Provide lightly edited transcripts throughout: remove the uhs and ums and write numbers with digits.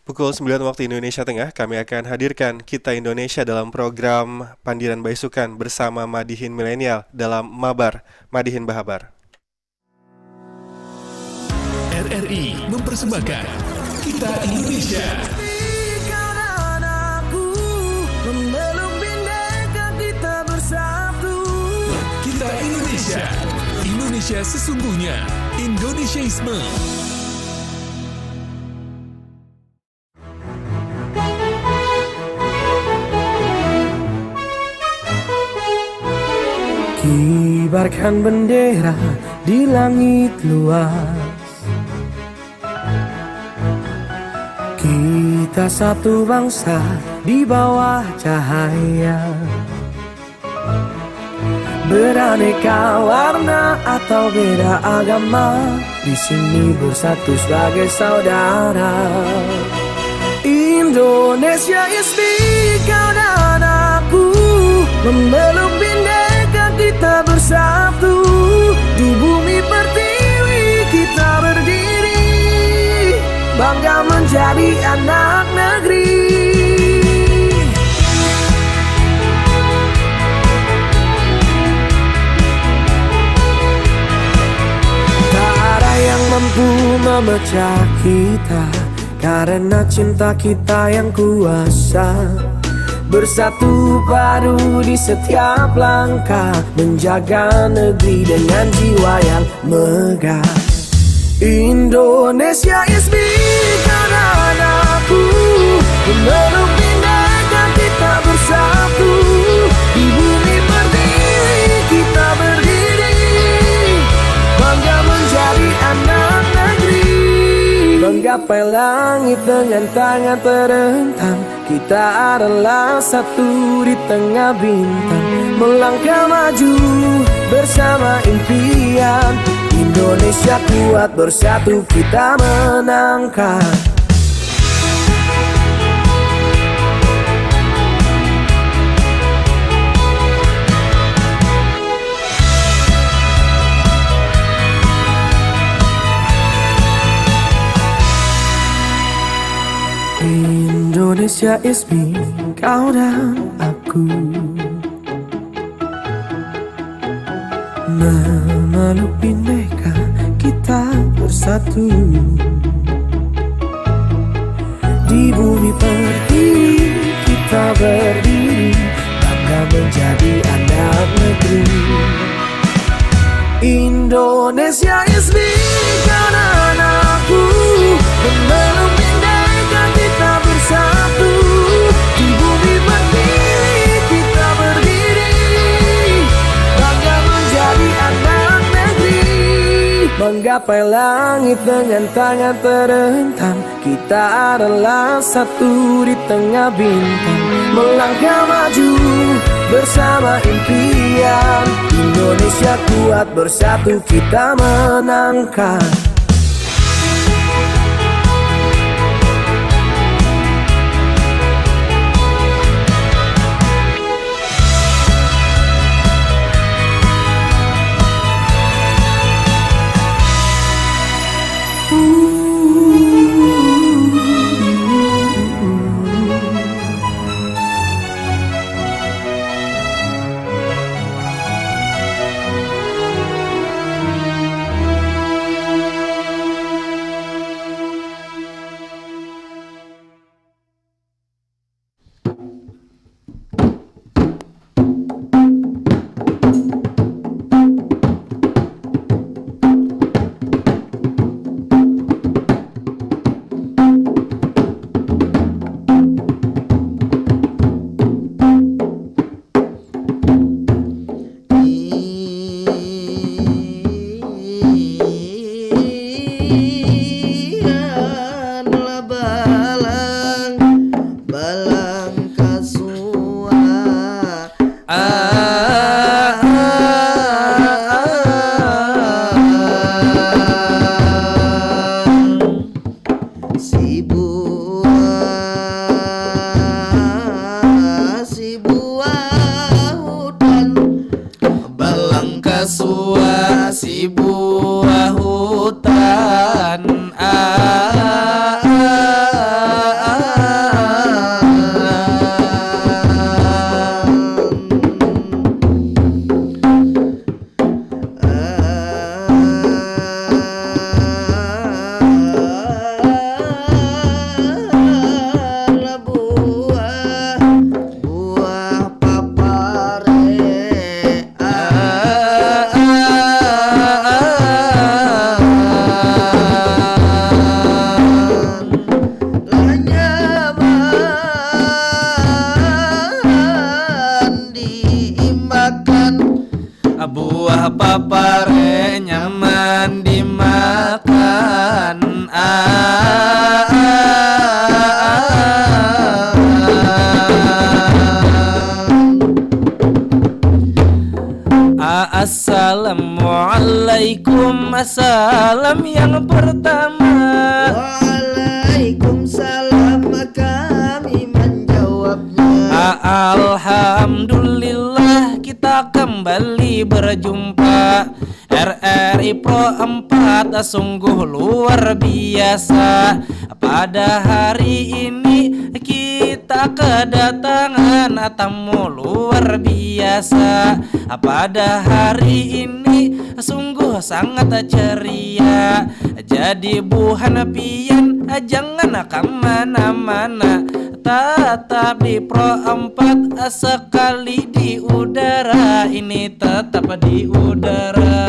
Pukul 9 waktu Indonesia Tengah, kami akan hadirkan Kita Indonesia dalam program Pandiran Baisukan bersama Madihin Milenial dalam Mabar, Madihin Bahabar. RRI mempersembahkan Kita Indonesia. Kita Indonesia, Indonesia sesungguhnya, Indonesiaisme. Kibarkan bendera di langit luas. Kita satu bangsa di bawah cahaya. Beraneka warna atau beda agama, di sini bersatu sebagai saudara. Indonesia is big, kau dan aku memeluk bindeka, kita bersatu. Di bumi pertiwi kita berdiri, bangga menjadi anak negeri. Tak ada yang mampu memecah kita, karena cinta kita yang kuasa. Bersatu padu di setiap langkah, menjaga negeri dengan jiwa yang megah. Indonesia is big, karena aku memeluk bindeka, kita bersatu. Di bumi pertiwi kita berdiri, bangga menjadi anak negeri. Menggapai langit dengan tangan terentang, kita adalah satu di tengah bintang. Melangkah maju bersama impian, Indonesia kuat bersatu kita menangkan. Indonesia is me, kau dan aku, memeluk bindeka, kita bersatu. Di bumi pertiwi kita berdiri, bangga menjadi anak negeri. Indonesia is me, kau dan aku, memeluk bindeka, kita bersatu. Di bumi pertiwi kita berdiri, bangga menjadi anak negeri. Menggapai langit dengan tangan terentang, kita adalah satu di tengah bintang. Melangkah maju bersama impian, Indonesia kuat bersatu kita menangkan. si buah hutan Assalamualaikum, assalam yang pertama. Waalaikumsalam, kami menjawabnya. Alhamdulillah kita kembali berjumpa. RRI Pro 4 sungguh luar biasa. Pada hari ini kita kedatangan tamu luar biasa. Pada hari ini sungguh sangat ceria. Jadi Bu Hanafian jangan kemana-mana, tetap di Pro 4 sekali di udara. Ini tetap di udara.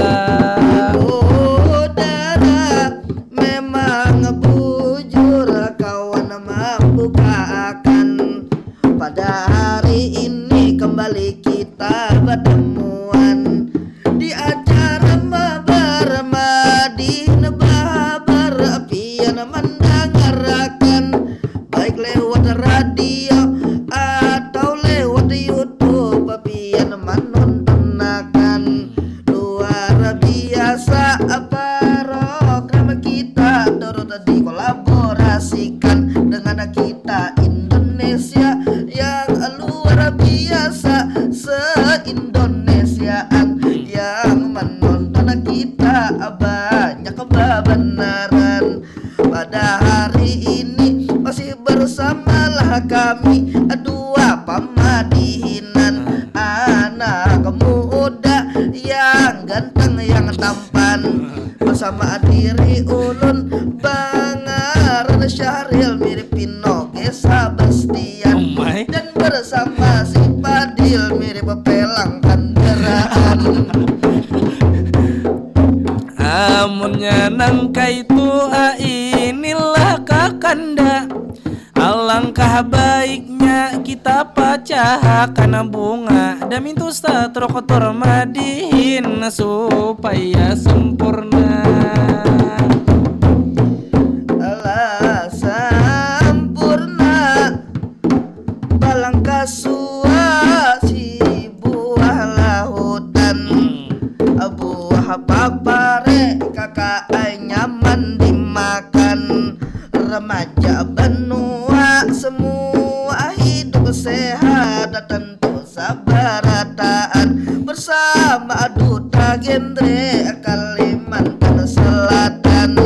Udara memang bujur, kawan membukakan. Pada hari ini kembali kita bertemuan di acara Mabar Madinah Bahabar. Pian mendengarkan baik lewat radio atau lewat YouTube. Pian menontonakan luar biasa program kita turut dikolaborasikan dengan kita Indonesia yang luar biasa, se-Indonesiaan yang menonton kita banyak kebenaran. Pada hari ini masih bersamalah kami dua pamadihinan, anak muda yang ganteng yang tampan, bersama diri ulun Bangar Syahril mirip Pinoge Sebastian, dan bersama si Padil mirip pelang kendaraan. Amunnya nangka itu inilah kakanda. Alangkah baiknya kita pecahkan bunga dan minta kotor madihin supaya sempurna. Alah sempurna balangkah sua si buah lautan, buah papare kakak nyaman dimakan. Remaja benua semua hidup sehat, tentu sabarataan bersama Duta Genre Kalimantan Selatan.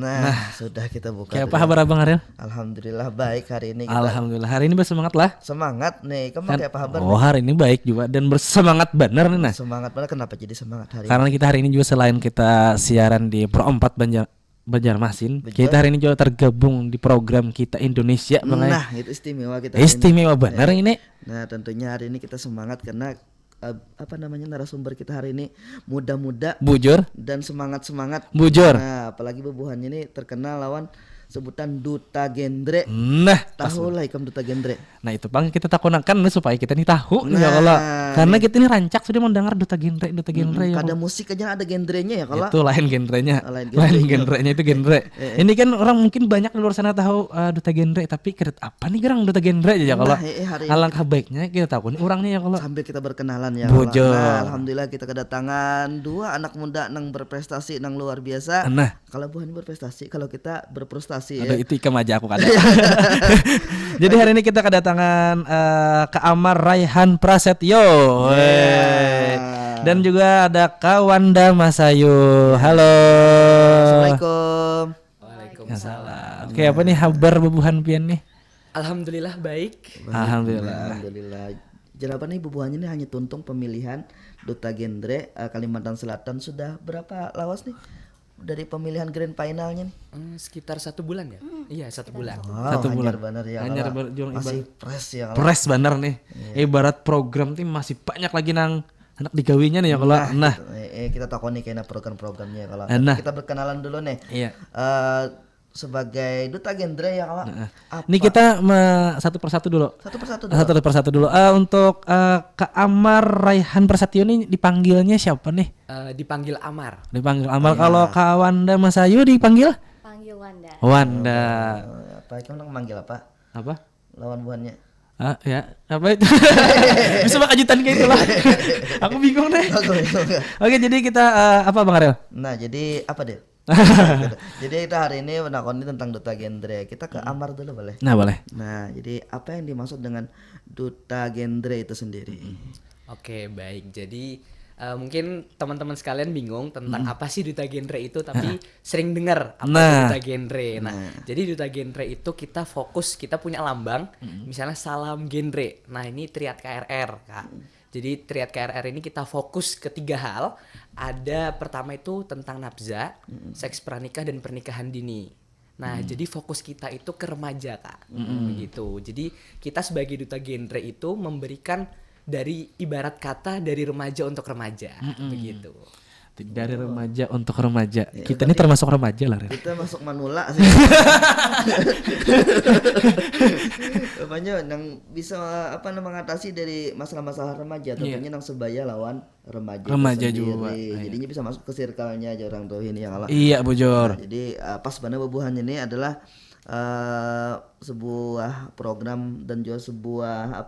Nah, sudah kita buka. Kayak apa kabar Abang Ariel? Alhamdulillah baik hari ini kita. Alhamdulillah hari ini bersemangat lah. Semangat nih, kamu kayak apa kabar? Oh hari ini baik juga dan bersemangat bener nih nah. Semangat banget, kenapa jadi semangat hari Karena kita hari ini juga selain kita siaran di Pro 4 Banjarmasin, Betul. kita hari ini juga tergabung di program Kita Indonesia Bang. Nah, itu istimewa kita. hari ini. Istimewa bener ini. Nah, tentunya hari ini kita semangat karena narasumber kita hari ini muda-muda Bujur, dan semangat-semangat. bujur. Nah, apalagi bebuhannya ini terkenal lawan sebutan Duta Genre. Nah, Tahu lah ikam Duta Genre. nah itu Bang kita takunakan supaya kita nih tahu nih ya Nah, kalau karena kita ini rancak sudah mendengar Duta Genre ya. Kada musik aja ada genrenya ya kalau. Itu lain genrenya. Lain Lain genrenya. genrenya itu genre. Ini kan orang mungkin banyak di luar sana tahu Duta Genre tapi kira apa nih gerang Duta Genre aja kalau. Hari ini Alangkah baiknya kita tahu nih orangnya ya kalau. sambil kita berkenalan ya. Bujur. Nah, alhamdulillah kita kedatangan dua anak muda nang berprestasi nang luar biasa. Nah, Kalau bukan berprestasi, kalau kita berprestasi aduh ya. itu ikam aja aku kada. Jadi hari ini kita kedatangan Kak Amar Raihan Prasetyo. Wey. Dan juga ada Kawanda Masayu. Halo. Assalamualaikum. Waalaikumsalam. Oke, apa nih kabar bebuhan pian nih? Alhamdulillah baik. Alhamdulillah. Alhamdulillah. Jawaban nih bubuhannya nih hanya tuntung pemilihan Duta Genre Kalimantan Selatan sudah berapa lawas nih dari pemilihan grand finalnya nih? Sekitar 1 bulan ya. Iya 1 bulan. Satu bulan. Bener ya. Hanyar kalau berjuang masih press ya. kalau. Pres bener nih. Ibarat program tim masih banyak lagi nang anak digawinya nih ya kalau. Nah, Kita takoni kayaknya program-programnya kalau. Nah. Kita berkenalan dulu nih. iya. Sebagai Duta Genre ya kalau. Apa? Ini kita satu persatu dulu. Satu persatu dulu. Satu persatu dulu. Untuk Kak Amar Raihan Prasetyo ini dipanggilnya siapa nih? Dipanggil Amar. Dipanggil Amar. Kalau Kak Wanda Masayu dipanggil Panggil Wanda. Wanda. Apa kamu manggil apa? Apa? Lawan buannya. Ah, ya, apa itu? Bisa mah kejutan kayak itulah. Aku bingung deh. Oke, jadi kita apa Bang Arel? Nah, jadi apa deh? Jadi kita hari ini menakoni tentang duta genre. Kita ke Amar dulu boleh? Nah, boleh. Nah, jadi apa yang dimaksud dengan duta genre itu sendiri? Oke, baik. Jadi mungkin teman-teman sekalian bingung tentang apa sih duta genre itu, tapi sering dengar apa itu duta genre. Nah, jadi duta genre itu kita fokus, kita punya lambang, misalnya salam genre. Nah, ini Triad KRR, Kak. Jadi Triad KRR ini kita fokus ke 3 hal. Ada pertama itu tentang nafza, seks pranikah dan pernikahan dini. Nah, jadi fokus kita itu ke remaja, Kak. Begitu. Jadi kita sebagai duta genre itu memberikan dari ibarat kata dari remaja untuk remaja, begitu. Dari remaja untuk remaja. Kita ini termasuk remaja lah, Ren. Kita masuk manula sih. Rupanya yang bisa mengatasi dari masalah-masalah remaja, tentunya yang sebaya lawan remaja. Remaja itu juga. sendiri. Jadinya bisa masuk ke circle-nya aja orang tua ini yang Allah. Iya, Bujur. Nah, jadi pas benar bebuhan ini adalah sebuah program dan juga sebuah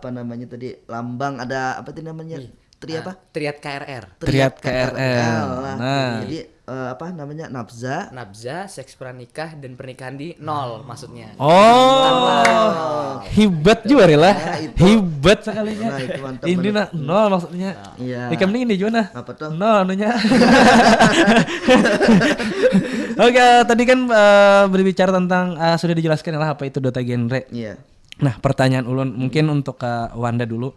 lambang, ada apa tadi namanya? Triad KRR. Triad KRR. Nah, Jadi nafza. Nafza, seks pranikah dan pernikahan di 0 maksudnya. oh, hebat juga Rela. Nah, itu. Hebat sekalinya. Nah, itu mantap Ini bener. nol maksudnya. Iya. Ikam ini juga nah. Apa tuh? Nol anunya. Oke, tadi kan berbicara tentang sudah dijelaskan lah apa itu duta genre. Iya. Nah, pertanyaan ulun mungkin untuk Kak Wanda dulu.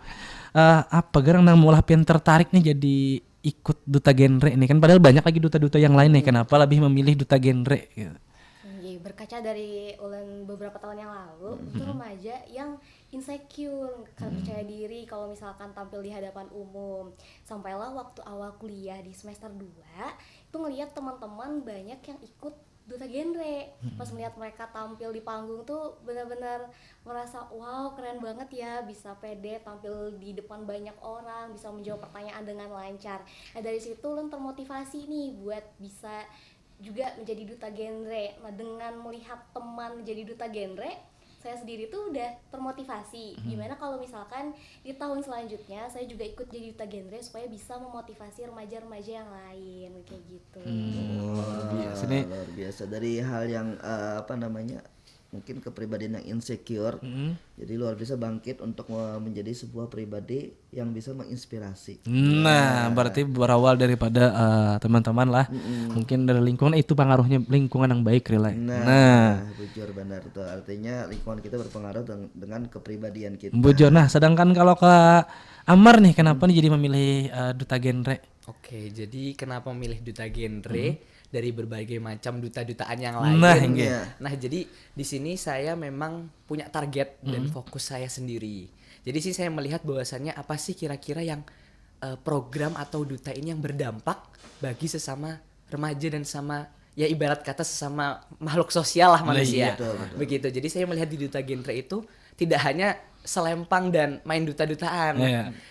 Apa gerang nang mulah pian tertarik nih jadi ikut duta genre ini kan padahal banyak lagi duta-duta yang lain nih, kenapa lebih memilih duta genre gitu. Jadi berkaca dari ulen beberapa tahun yang lalu, itu remaja yang insecure, gak percaya diri kalau misalkan tampil di hadapan umum. Sampailah waktu awal kuliah di semester 2, itu ngelihat teman-teman banyak yang ikut duta genre. Pas melihat mereka tampil di panggung tuh benar-benar merasa wow, keren banget ya, bisa pede tampil di depan banyak orang, bisa menjawab pertanyaan dengan lancar. Nah, dari situ lu termotivasi nih buat bisa juga menjadi duta genre. Nah, dengan melihat teman menjadi duta genre, saya sendiri tuh udah termotivasi. Gimana kalau misalkan di tahun selanjutnya saya juga ikut jadi duta genre supaya bisa memotivasi remaja-remaja yang lain kayak gitu. Luar biasa dari hal yang mungkin kepribadian yang insecure. Jadi luar biasa bangkit untuk menjadi sebuah pribadi yang bisa menginspirasi. Nah, berarti berawal daripada teman-teman lah. Mungkin dari lingkungan itu pengaruhnya lingkungan yang baik Rela. Nah, bujur benar tuh. Artinya lingkungan kita berpengaruh dengan kepribadian kita. Bujur. Nah, sedangkan kalau Kak Amar nih, kenapa nih jadi memilih duta genre? Oke, jadi kenapa memilih duta genre dari berbagai macam duta-dutaan yang lain? Nah, jadi di sini saya memang punya target dan fokus saya sendiri. Jadi sih saya melihat bahwasannya apa sih kira-kira yang program atau duta ini yang berdampak bagi sesama remaja dan sama ya ibarat kata sesama makhluk sosial lah manusia. Begitu. Jadi saya melihat di duta genre itu tidak hanya selempang dan main duta-dutaan.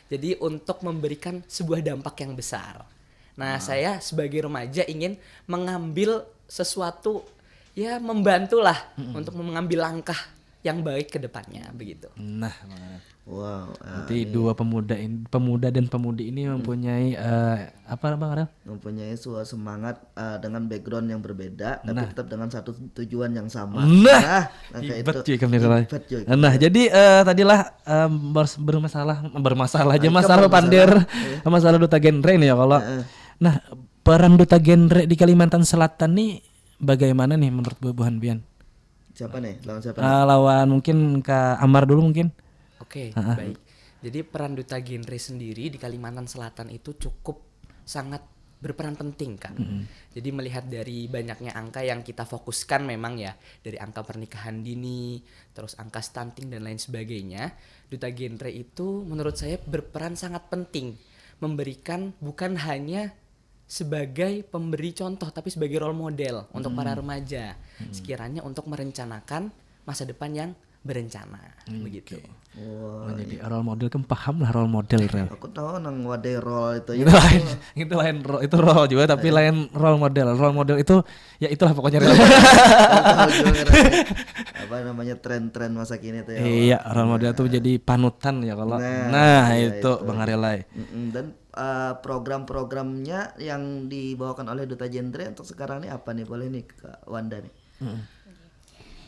Jadi untuk memberikan sebuah dampak yang besar. Nah, saya sebagai remaja ingin mengambil sesuatu, ya membantulah untuk mengambil langkah yang baik ke depannya begitu. Nah, wow. berarti dua pemuda dan pemudi ini mempunyai apa Bang Arel? Mempunyai sebuah semangat dengan background yang berbeda, tapi tetap dengan satu tujuan yang sama. Hebat cuy kami Rela. Nah, jadi tadilah bermasalah aja masalah pandir, masalah duta genre ini ya kalau. Nah, peran duta genre di Kalimantan Selatan nih bagaimana nih menurut Buhan Bian? Siapa nih? Lawan siapa? Lawan mungkin Kak Amar dulu mungkin. Oke, baik. Jadi peran duta genre sendiri di Kalimantan Selatan itu cukup sangat berperan penting kan. Jadi melihat dari banyaknya angka yang kita fokuskan memang ya, dari angka pernikahan dini, terus angka stunting dan lain sebagainya, duta genre itu menurut saya berperan sangat penting, memberikan bukan hanya sebagai pemberi contoh tapi sebagai role model untuk para remaja sekiranya untuk merencanakan masa depan yang berencana begitu. Menjadi role model kan paham lah role model rel. Aku tahu nang wadah roll itu ya. Itu lain itu role juga tapi lain role model. Role model itu ya itulah pokoknya rel. Apa namanya tren-tren masa kini tuh ya. Iya, role model itu jadi panutan ya kalau. Iya, itu Bang Arelai. Dan program-programnya yang dibawakan oleh Duta Genre untuk sekarang ini apa nih, boleh nih Kak Wanda nih?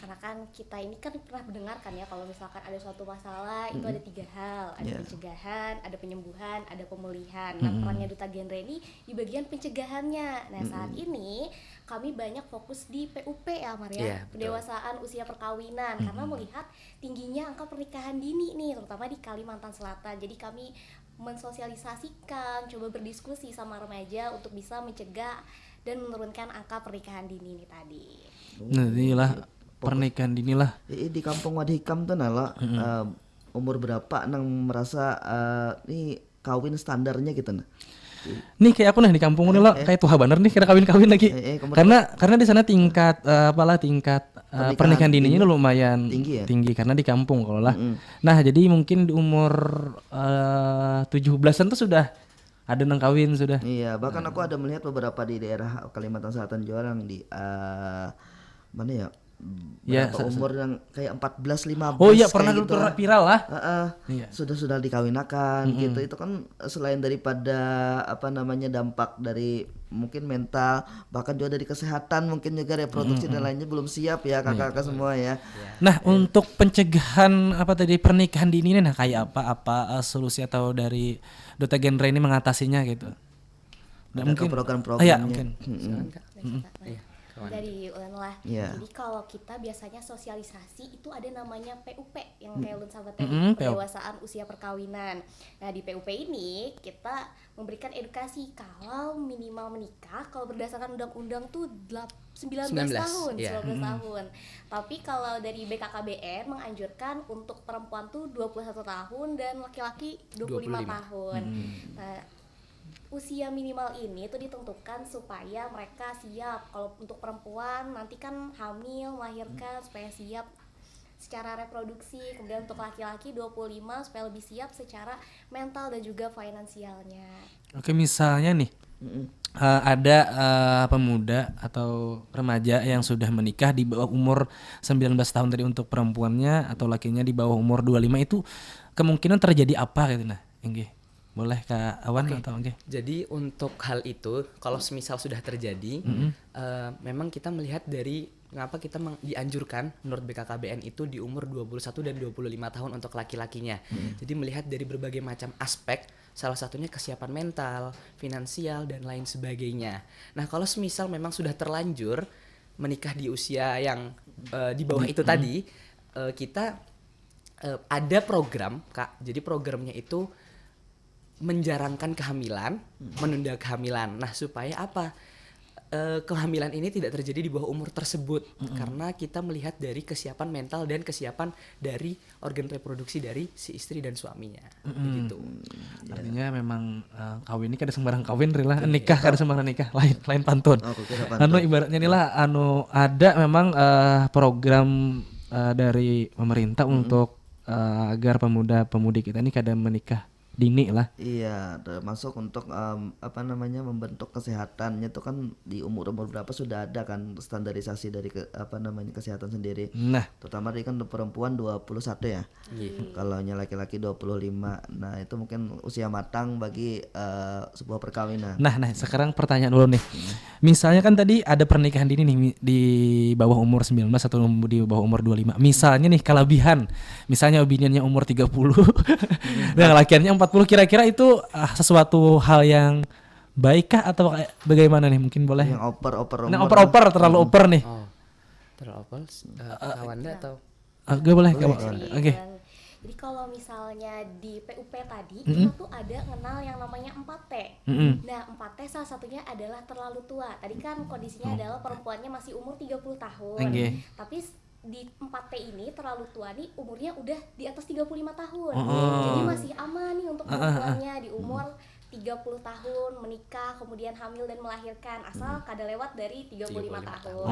Karena kan kita ini kan pernah mendengar kan ya, kalau misalkan ada suatu masalah itu ada 3 hal, ada pencegahan, ada penyembuhan, ada pemulihan. Nah, perannya Duta Genre ini di bagian pencegahannya. Nah, saat ini kami banyak fokus di PUP ya Maria, pendewasaan usia perkawinan, karena melihat tingginya angka pernikahan dini nih, terutama di Kalimantan Selatan. Jadi kami mensosialisasikan, coba berdiskusi sama remaja untuk bisa mencegah dan menurunkan angka pernikahan dini ini tadi. Nah, inilah pernikahan dini lah. Di kampung Wadhikam tuh nala umur berapa nang merasa nih kawin standarnya gitu nah. Nih kayak aku nih di kampung ini lo kayak tuha bener nih kira kawin lagi. Karena di sana tingkat tingkat pernikahan dininya lumayan tinggi karena di kampung kalau lah. Nah, jadi mungkin di umur 17-an tuh sudah ada nang kawin sudah. Iya, bahkan aku ada melihat beberapa di daerah Kalimantan Selatan juga yang di mana ya? Ya, umur yang kayak 14-15. Oh iya, pernah dulu gitu viral lah. Iya. Sudah dikawinakan gitu. Itu kan selain daripada apa namanya dampak dari mungkin mental, bahkan juga dari kesehatan, mungkin juga reproduksi dan lainnya belum siap ya kakak-kakak semua ya. Nah, untuk pencegahan apa tadi pernikahan dini ini, nah kayak apa solusi atau dari Duta Genre ini mengatasinya gitu? Nah, mungkin program-programnya. Iya, mungkin. Dari Ulen lah. Jadi kalau kita biasanya sosialisasi itu ada namanya PUP yang kayak Ulen sahabat tadi, pendewasaan usia perkawinan. Nah, di PUP ini kita memberikan edukasi kalau minimal menikah kalau berdasarkan undang-undang tuh 19 tahun, 19 tahun. Tapi kalau dari BKKBN menganjurkan untuk perempuan tuh 21 tahun dan laki-laki 25 tahun. Nah, usia minimal ini tuh ditentukan supaya mereka siap. Kalau untuk perempuan nanti kan hamil, melahirkan supaya siap secara reproduksi. Kemudian untuk laki-laki 25 supaya lebih siap secara mental dan juga finansialnya. Oke, misalnya nih ada pemuda atau remaja yang sudah menikah di bawah umur 19 tahun tadi untuk perempuannya, atau lakinya di bawah umur 25, itu kemungkinan terjadi apa gitu nah? Enggih. Boleh Kak Awan atau enggak? Jadi untuk hal itu kalau semisal sudah terjadi memang kita melihat dari mengapa kita dianjurkan menurut BKKBN itu di umur 21 dan 25 tahun untuk laki-lakinya. Jadi melihat dari berbagai macam aspek, salah satunya kesiapan mental, finansial dan lain sebagainya. Nah, kalau semisal memang sudah terlanjur menikah di usia yang di bawah itu tadi, kita ada program Kak. Jadi programnya itu menjarangkan kehamilan, menunda kehamilan. Nah, supaya apa? Kehamilan ini tidak terjadi di bawah umur tersebut, karena kita melihat dari kesiapan mental dan kesiapan dari organ reproduksi dari si istri dan suaminya. Begitu. Artinya memang kawin ini kada sembarang kawin, rela nikah kada sembarang nikah, lain pantun. Ibaratnya inilah ada memang program dari pemerintah untuk agar pemuda-pemudi kita ini kada menikah dini lah. Iya, termasuk untuk membentuk kesehatannya itu kan di umur berapa sudah ada kan standarisasi dari kesehatan sendiri. Nah, terutama dari kan perempuan 21 ya. Kalau laki-laki 25. Nah, itu mungkin usia matang bagi sebuah perkawinan. Nah, sekarang pertanyaan dulu nih. Misalnya kan tadi ada pernikahan dini nih di bawah umur 19 atau di bawah umur 25. Misalnya nih kelebihan. Misalnya biniannya umur 30 dan lakiannya 40, kira-kira itu sesuatu hal yang baikkah atau bagaimana nih? Mungkin boleh. Yang oper-oper. Nah, oper terlalu oper nih. Terlalu oper Kawanda atau Gak boleh. Oke. Jadi kalau misalnya di PUP tadi kita tuh ada kenal yang namanya 4T. Nah, 4T salah satunya adalah terlalu tua. Tadi kan kondisinya adalah perempuannya masih umur 30 tahun. Tapi di 4T ini terlalu tua nih umurnya udah di atas 35 tahun. Jadi masih aman nih untuk perempuannya di umur 30 tahun menikah, kemudian hamil dan melahirkan, asal kada lewat dari 35 tahun.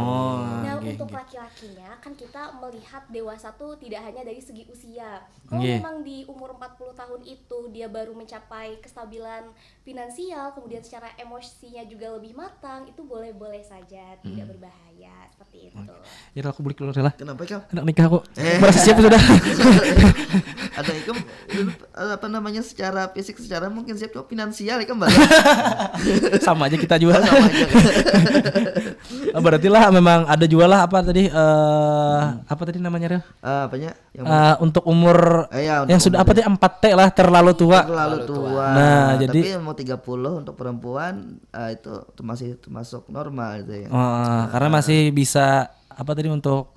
Nah, untuk laki-lakinya kan kita melihat dewasa tuh tidak hanya dari segi usia. Kalau memang di umur 40 tahun itu dia baru mencapai kestabilan finansial, kemudian secara emosinya juga lebih matang, itu boleh-boleh saja, tidak berbahaya seperti itu. Ya aku beli keluar lah. Kenapa Ikam? Anak nikah kok. Merasa siap sudah. Ada Ikam apa namanya secara fisik, secara mungkin siap, cuma finansial Ikam Sama aja kita juga. sama aja. Berarti lah memang ada juga lah apa tadi apa tadi namanya Rel? Apanya? Untuk umur Ya, yang sudah apa tadi 4T lah terlalu tua. Terlalu tua. Nah, jadi tapi mau 30 untuk perempuan itu masih termasuk normal gitu ya. Karena masih bisa apa tadi untuk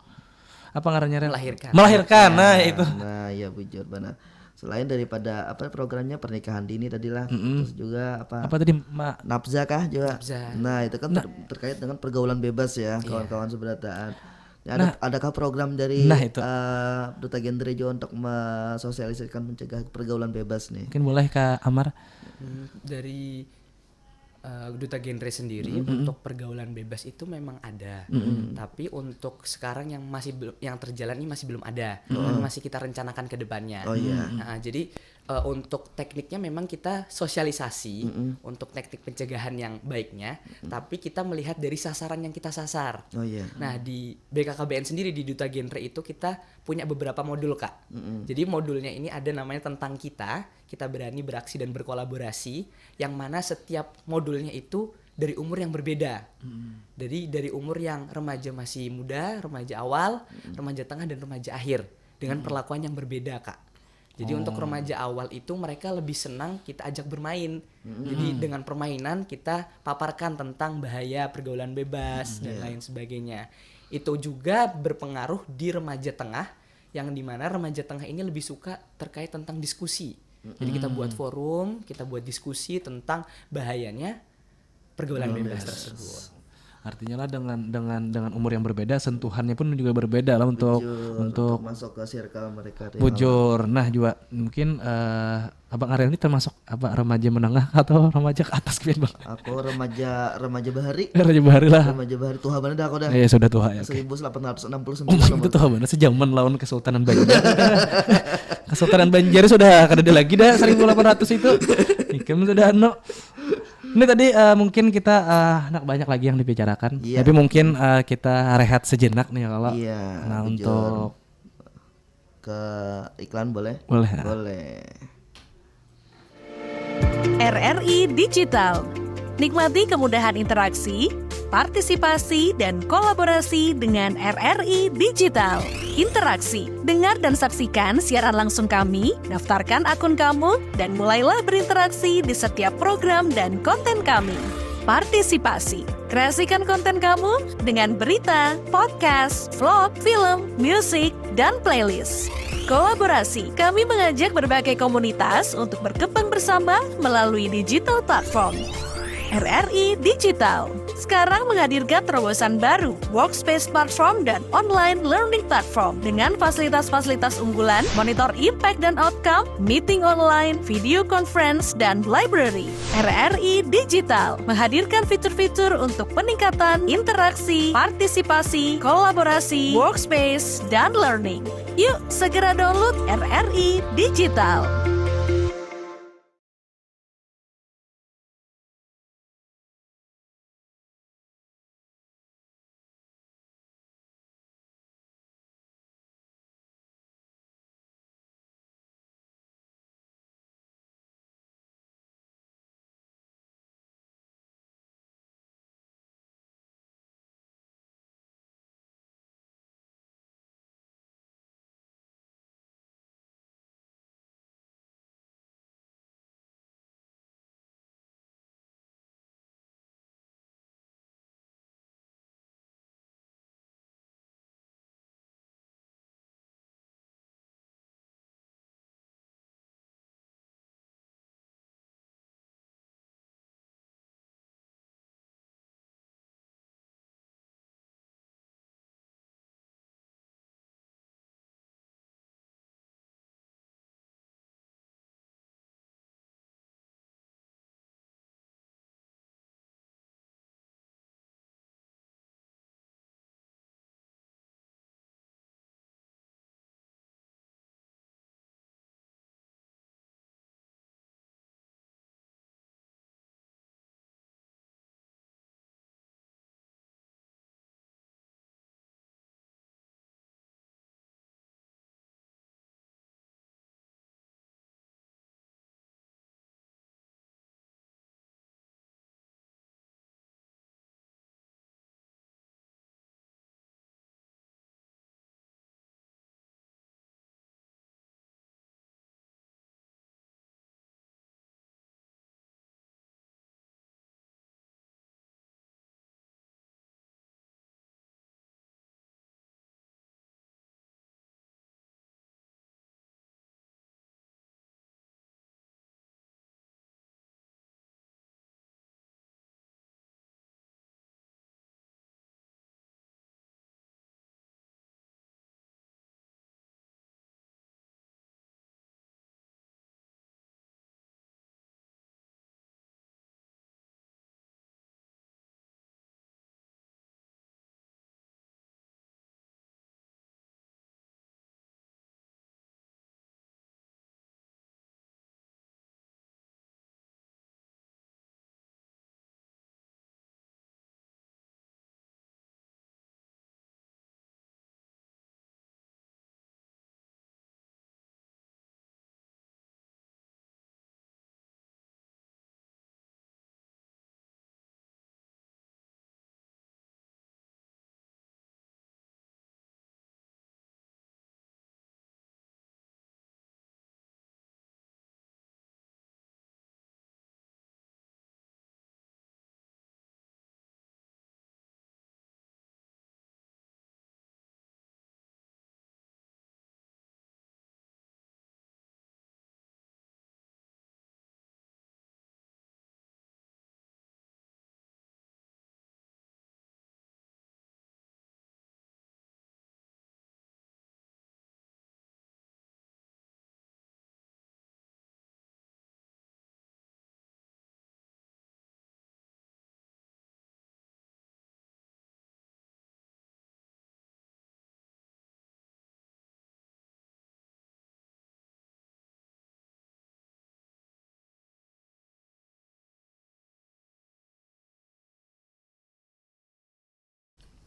apa ngarannya Rel? Melahirkan. Nah, itu. Nah, ya bujur benar. Selain daripada apa programnya pernikahan dini tadilah, terus juga apa tadi nafza kah juga. Nafza. Nah, itu kan terkait dengan pergaulan bebas ya, kawan-kawan seberataan. Ya, adakah program dari Duta Genre juga untuk mensosialisasikan mencegah pergaulan bebas nih? Mungkin boleh Kak Amar. Dari Duta Genre sendiri untuk pergaulan bebas itu memang ada, tapi untuk sekarang yang yang terjalan ini masih belum ada, masih kita rencanakan ke depannya. Nah, jadi untuk tekniknya memang kita sosialisasi untuk teknik pencegahan yang baiknya, tapi kita melihat dari sasaran yang kita sasar. Nah, di BKKBN sendiri di Duta Genre itu kita punya beberapa modul Kak. Jadi modulnya ini ada namanya tentang kita berani beraksi dan berkolaborasi, yang mana setiap modulnya itu dari umur yang berbeda. Dari umur yang remaja masih muda, remaja awal, remaja tengah dan remaja akhir, dengan perlakuan yang berbeda Kak. Jadi untuk remaja awal itu mereka lebih senang kita ajak bermain. Jadi dengan permainan kita paparkan tentang bahaya pergaulan bebas dan lain sebagainya. Itu juga berpengaruh di remaja tengah, yang dimana remaja tengah ini lebih suka terkait tentang diskusi. Jadi kita buat forum, kita buat diskusi tentang bahayanya pergaulan bebas tersebut. Artinya lah dengan umur yang berbeda, sentuhannya pun juga berbeda lah untuk masuk ke circle mereka. Bujur. Nah, juga mungkin Abang Ariel ini termasuk apa remaja menengah atau remaja ke atas gitu Bang? Aku remaja bahari. Remaja bahari lah. Remaja bahari tua banget dah aku dah. Iya, sudah tua ya. 1869. Itu tua banget sejaman lawan Kesultanan Banjar. Kesultanan Banjar sudah kada ada lagi dah 1800 itu. Ikem sudah Ini tadi mungkin kita banyak lagi yang dibicarakan. Tapi mungkin kita rehat sejenak nih kalau. Nah, bujur. untuk ke iklan boleh? Boleh. RRI Digital. Nikmati kemudahan interaksi, partisipasi, dan kolaborasi dengan RRI Digital. Interaksi, dengar dan saksikan siaran langsung kami, daftarkan akun kamu, dan mulailah berinteraksi di setiap program dan konten kami. Partisipasi, kreasikan konten kamu dengan berita, podcast, vlog, film, musik, dan playlist. Kolaborasi, kami mengajak berbagai komunitas untuk berkembang bersama melalui digital platform. RRI Digital sekarang menghadirkan terobosan baru, workspace platform dan online learning platform dengan fasilitas-fasilitas unggulan, monitor impact dan outcome, meeting online, video conference, dan library. RRI Digital menghadirkan fitur-fitur untuk peningkatan interaksi, partisipasi, kolaborasi, workspace, dan learning. Yuk segera download RRI Digital.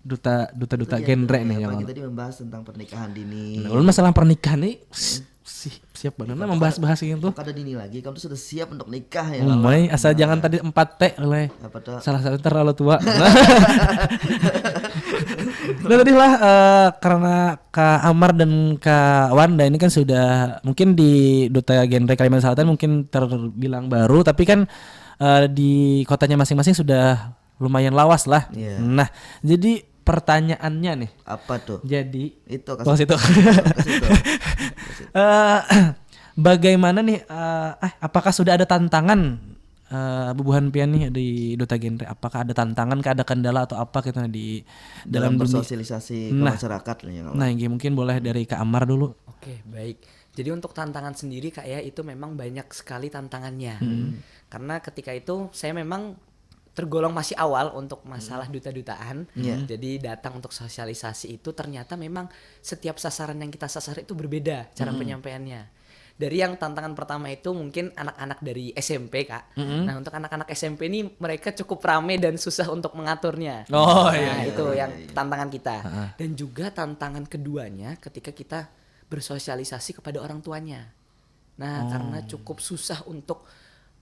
duta Itu ya, genre nih yang apalagi tadi membahas tentang pernikahan dini. Nah, ulun masalah pernikahan nih siap banget membahas itu. Kada dini lagi, kamu tuh sudah siap untuk nikah ya. Mulai asal jangan tadi 4T oleh Apa tuh? salah satu terlalu tua. Nah tadi lah karena Kak Amar dan Kak Wanda ini kan sudah mungkin di duta genre Kalimantan Selatan mungkin terbilang baru, tapi kan di kotanya masing-masing sudah lumayan lawas lah. Iya. Nah jadi pertanyaannya nih. Apa tuh? Jadi Itu oh, situ. Bagaimana nih? Apakah sudah ada tantangan Bubuhan Pian nih di duta genre? Apakah ada tantangan, ada kendala atau apa gitu di dalam dunia? bersosialisasi ke masyarakat lah ya. Nah, ini mungkin boleh dari Kak Amar dulu. Oke, baik. Jadi untuk tantangan sendiri Kak ya, itu memang banyak sekali tantangannya. Karena ketika itu saya memang tergolong masih awal untuk masalah duta-dutaan. Jadi datang untuk sosialisasi itu ternyata memang setiap sasaran yang kita sasar itu berbeda cara penyampaiannya. Dari yang tantangan pertama itu mungkin anak-anak dari SMP Kak. Nah untuk anak-anak SMP ini mereka cukup rame dan susah untuk mengaturnya. Itu yang tantangan kita. Dan juga tantangan keduanya ketika kita bersosialisasi kepada orang tuanya. Nah karena cukup susah untuk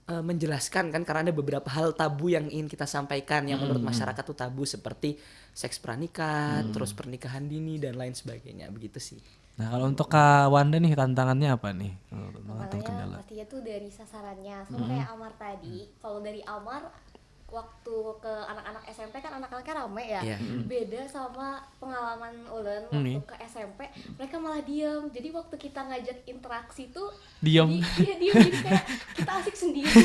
menjelaskan kan, karena ada beberapa hal tabu yang ingin kita sampaikan yang menurut masyarakat tuh tabu, seperti seks pernikahan, terus pernikahan dini dan lain sebagainya, begitu sih. Nah kalau untuk Kak Wanda nih tantangannya apa nih? Tantangannya pastinya tuh dari sasarannya. Sama kayak Amar tadi. Kalau dari Amar waktu ke anak-anak SMP kan anak-anaknya rame ya. Beda sama pengalaman Ulen waktu ke SMP, mereka malah diam. Jadi waktu kita ngajak interaksi tuh diam. Dia diam, jadi kayak kita asik sendiri.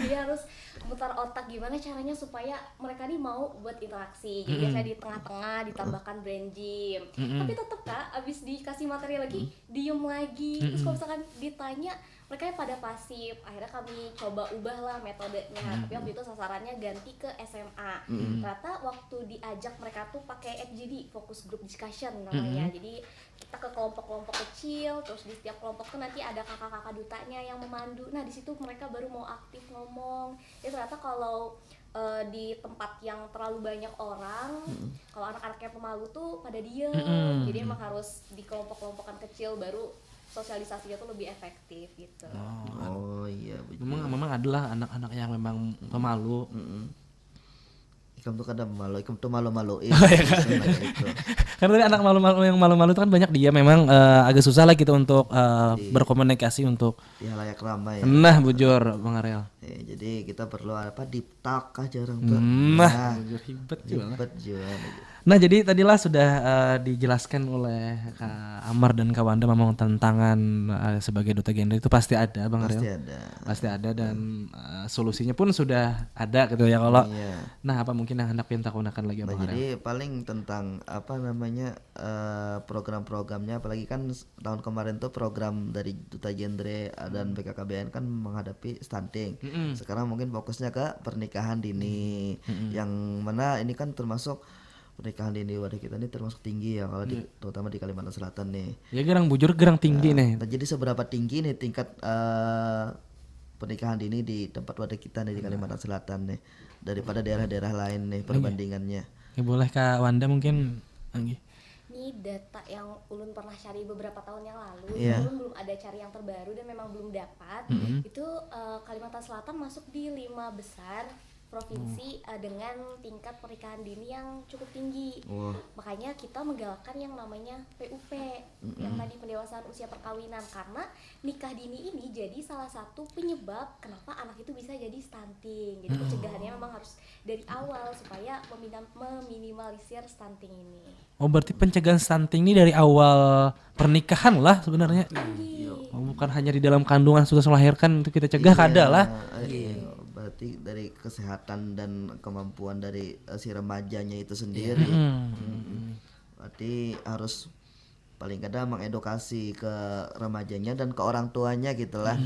Dia harus mutar otak gimana caranya supaya mereka nih mau buat interaksi. Jadi biasanya di tengah-tengah ditambahkan brain gym. Tapi tetep Kak, abis dikasih materi lagi diem lagi. Terus kalau misalkan ditanya, mereka pada pasif. Akhirnya kami coba ubahlah metodenya. Tapi waktu itu sasarannya ganti ke SMA. Ternyata waktu diajak mereka tuh pakai FGD, focus group discussion namanya. Jadi kita ke kelompok-kelompok kecil, terus di setiap kelompok tuh nanti ada kakak-kakak dutanya yang memandu. Nah di situ mereka baru mau aktif ngomong. Ya ternyata kalau di tempat yang terlalu banyak orang, kalau anak-anaknya pemalu tuh pada diem. Jadi emang harus di kelompok-kelompokan kecil baru sosialisasinya tuh lebih efektif gitu. Oh iya betul. Memang adalah anak-anak yang memang pemalu. Ikam tuh kadang malu, ikam tuh malu-maluin. Karena tadi anak malu-malu yang malu-malu itu kan banyak, dia memang agak susah lah gitu untuk berkomunikasi untuk ya layak ramai. Nah bujur Bang Ariel. Jadi kita perlu apa, deep talk kah jarang tuh. Nah bujur hebat juga. Nah jadi tadilah sudah dijelaskan oleh Kak Amar dan Kak Wanda memang tantangan sebagai duta genre itu pasti ada Bang Ariel. Pasti ada dan solusinya pun sudah ada gitu ya kalau. Nah apa mungkin yang hendak pinta gunakan lagi Bang Ariel? Jadi paling tentang apa namanya program-programnya, apalagi kan tahun kemarin tuh program dari duta genre dan BKKBN kan menghadapi stunting. Sekarang mungkin fokusnya ke pernikahan dini, yang mana ini kan termasuk pernikahan dini wadah kita ini termasuk tinggi ya kalau terutama di Kalimantan Selatan nih. Ya gerang tinggi nih. Nah, jadi seberapa tinggi nih tingkat pernikahan dini di tempat wadah kita nih di Kalimantan Selatan nih daripada daerah-daerah lain nih perbandingannya. Ya boleh Kak Wanda mungkin. Ini data yang Ulun pernah cari beberapa tahun yang lalu. Ulun belum ada cari yang terbaru dan memang belum dapat. Itu Kalimantan Selatan masuk di 5 besar provinsi dengan tingkat pernikahan dini yang cukup tinggi. Makanya kita menggalakkan yang namanya PUP, yang tadi pendewasaan usia perkawinan, karena nikah dini ini jadi salah satu penyebab kenapa anak itu bisa jadi stunting. Jadi pencegahannya memang harus dari awal supaya meminimalisir stunting ini. Oh berarti pencegahan stunting ini dari awal pernikahan lah sebenarnya. Bukan hanya di dalam kandungan sudah melahirkan itu kita cegah kada lah. Berarti dari kesehatan dan kemampuan dari si remajanya itu sendiri. Berarti harus paling kadang mengedukasi ke remajanya dan ke orang tuanya gitulah.